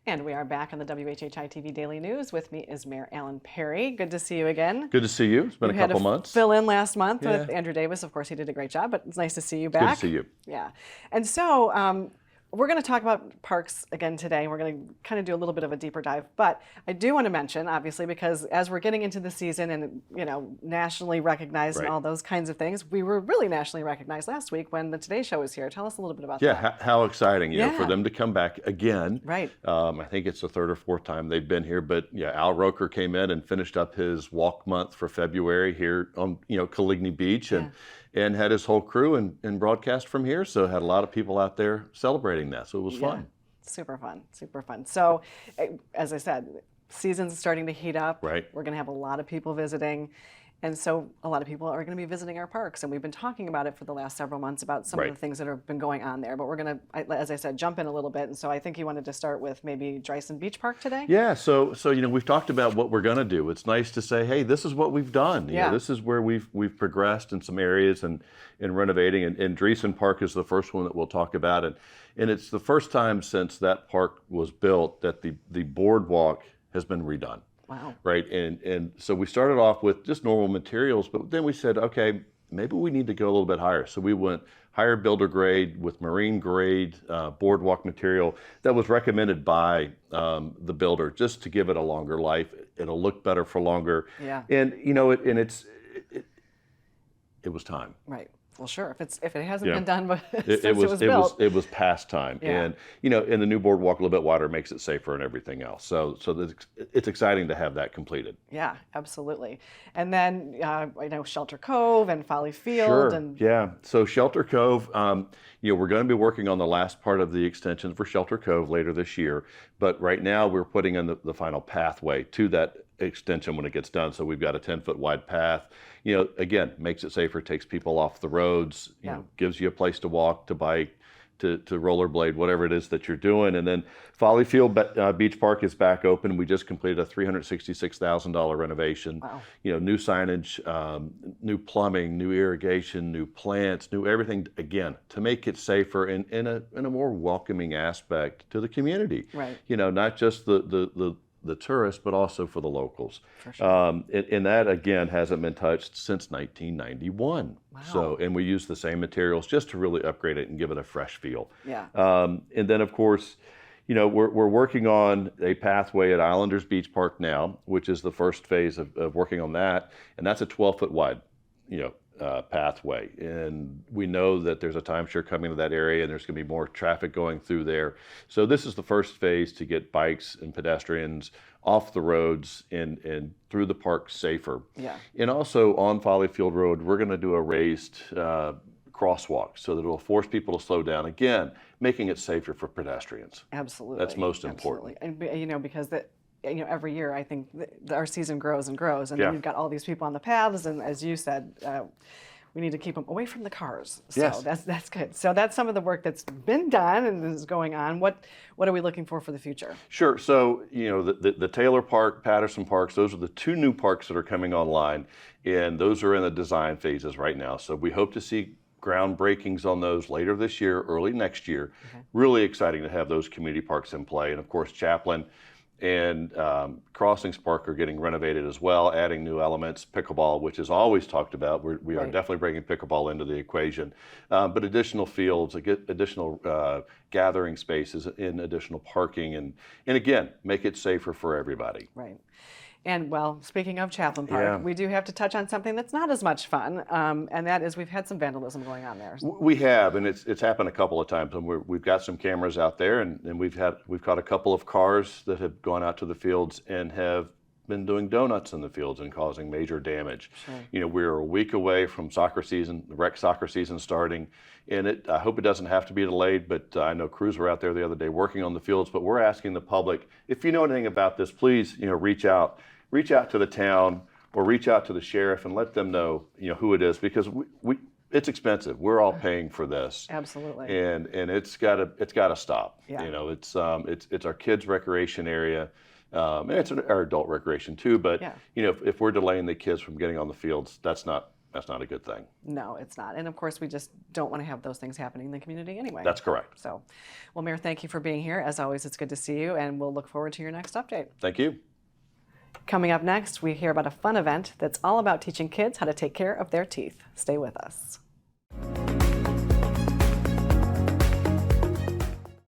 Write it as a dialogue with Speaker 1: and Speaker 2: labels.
Speaker 1: And we are back on the WHHI-TV Daily News. With me is Mayor Alan Perry. Good to see you again.
Speaker 2: Good to see you. It's been a couple months.
Speaker 1: Fill in last month with Andrew Davis. Of course, he did a great job, but it's nice to see you back.
Speaker 2: Good to see you.
Speaker 1: Yeah. And so we're going to talk about parks again today. We're going to kind of do a little bit of a deeper dive, but I do want to mention, obviously, because as we're getting into the season and, you know, nationally recognized and all those kinds of things, we were really nationally recognized last week when the Today Show was here. Tell us a little bit about that.
Speaker 2: Yeah, how exciting, you know, for them to come back again.
Speaker 1: Right.
Speaker 2: I think it's the third or fourth time they've been here, but yeah, Al Roker came in and finished up his walk month for February here on, you know, Coligny Beach and had his whole crew and broadcast from here. So had a lot of people out there celebrating that. So it was fun.
Speaker 1: Super fun, super fun. So as I said, season's starting to heat up.
Speaker 2: Right.
Speaker 1: We're going to have a lot of people visiting. And so a lot of people are going to be visiting our parks. And we've been talking about it for the last several months about some of the things that have been going on there. But we're going to, as I said, jump in a little bit. And so I think you wanted to start with maybe Dryson Beach Park today?
Speaker 2: Yeah, so you know, we've talked about what we're going to do. It's nice to say, hey, this is what we've done. You know, this is where we've progressed in some areas and renovating. And Dryson Park is the first one that we'll talk about. And it's the first time since that park was built that the boardwalk has been redone.
Speaker 1: Wow.
Speaker 2: Right, and so we started off with just normal materials, but then we said, okay, maybe we need to go a little bit higher. So we went higher builder grade with marine grade boardwalk material that was recommended by the builder just to give it a longer life. It'll look better for longer.
Speaker 1: Yeah.
Speaker 2: And you know, it was time.
Speaker 1: Right. Well, sure. If it hasn't been done, but since
Speaker 2: it was past time.
Speaker 1: Yeah.
Speaker 2: And you know, in the new boardwalk, a little bit wider makes it safer and everything else. So it's exciting to have that completed.
Speaker 1: Yeah, absolutely. And then I know Shelter Cove and Folly Field.
Speaker 2: Sure.
Speaker 1: And
Speaker 2: yeah. So Shelter Cove, you know, we're going to be working on the last part of the extension for Shelter Cove later this year. But right now we're putting in the final pathway to that extension when it gets done. So we've got a 10-foot wide path. You know, again, makes it safer, takes people off the roads, you know, gives you a place to walk, to bike, to rollerblade, whatever it is that you're doing. And then Folly Field Beach Park is back open. We just completed a $366,000 renovation. Wow. You know, new signage, new plumbing, new irrigation, new plants, new everything, again, to make it safer and in a more welcoming aspect to the community. Right. You know, not just the tourists, but also for the locals. For sure. And that, again, hasn't been touched since 1991. Wow. So, and we use the same materials just to really upgrade it and give it a fresh feel. Yeah. And then, of course, you know, we're working on a pathway at Islanders Beach Park now, which is the first phase of working on that. And that's a 12-foot wide, you know, pathway. And we know that there's a timeshare coming to that area and there's going to be more traffic going through there. So this is the first phase to get bikes and pedestrians off the roads and through the park safer. Yeah. And also on Folly Field Road, we're going to do a raised crosswalk so that it'll force people to slow down, again, making it safer for pedestrians.
Speaker 1: Absolutely.
Speaker 2: That's most important.
Speaker 1: And, you know, because you know, every year I think our season grows and grows, and then you've got all these people on the paths, and as you said, we need to keep them away from the cars. So that's good. So that's some of the work that's been done and is going on. What are we looking for the future? Sure.
Speaker 2: So, you know, the Taylor Park, Patterson Parks, those are the two new parks that are coming online, and those are in the design phases right now. So we hope to see groundbreakings on those later this year, early next year. Okay. Really exciting to have those community parks in play. And of course, Chaplin and Crossings Park are getting renovated as well, adding new elements. Pickleball, which is always talked about, we are definitely bringing pickleball into the equation. But additional fields, additional gathering spaces, and additional parking, and again, make it safer for everybody.
Speaker 1: Right. And well, speaking of Chaplin Park, we do have to touch on something that's not as much fun, and that is we've had some vandalism going on there.
Speaker 2: We have, and it's happened a couple of times, and we've got some cameras out there, and we've caught a couple of cars that have gone out to the fields and have been doing donuts in the fields and causing major damage. Sure. You know, we're a week away from soccer season, the rec soccer season starting, and I hope it doesn't have to be delayed, but I know crews were out there the other day working on the fields, but we're asking the public, if you know anything about this, please, you know, reach out to the town or reach out to the sheriff and let them know, you know, who it is, because it's expensive. We're all paying for this.
Speaker 1: Absolutely.
Speaker 2: And it's gotta stop. Yeah. You know, it's our kids' recreation area. And it's our adult recreation too, but you know, if we're delaying the kids from getting on the fields, that's not That's not a good thing.
Speaker 1: No, it's not. And of course, we just don't want to have those things happening in the community anyway.
Speaker 2: That's correct.
Speaker 1: So, well, Mayor, thank you for being here. As always, it's good to see you, and we'll look forward to your next update.
Speaker 2: Thank you.
Speaker 1: Coming up next, we hear about a fun event that's all about teaching kids how to take care of their teeth. Stay with us.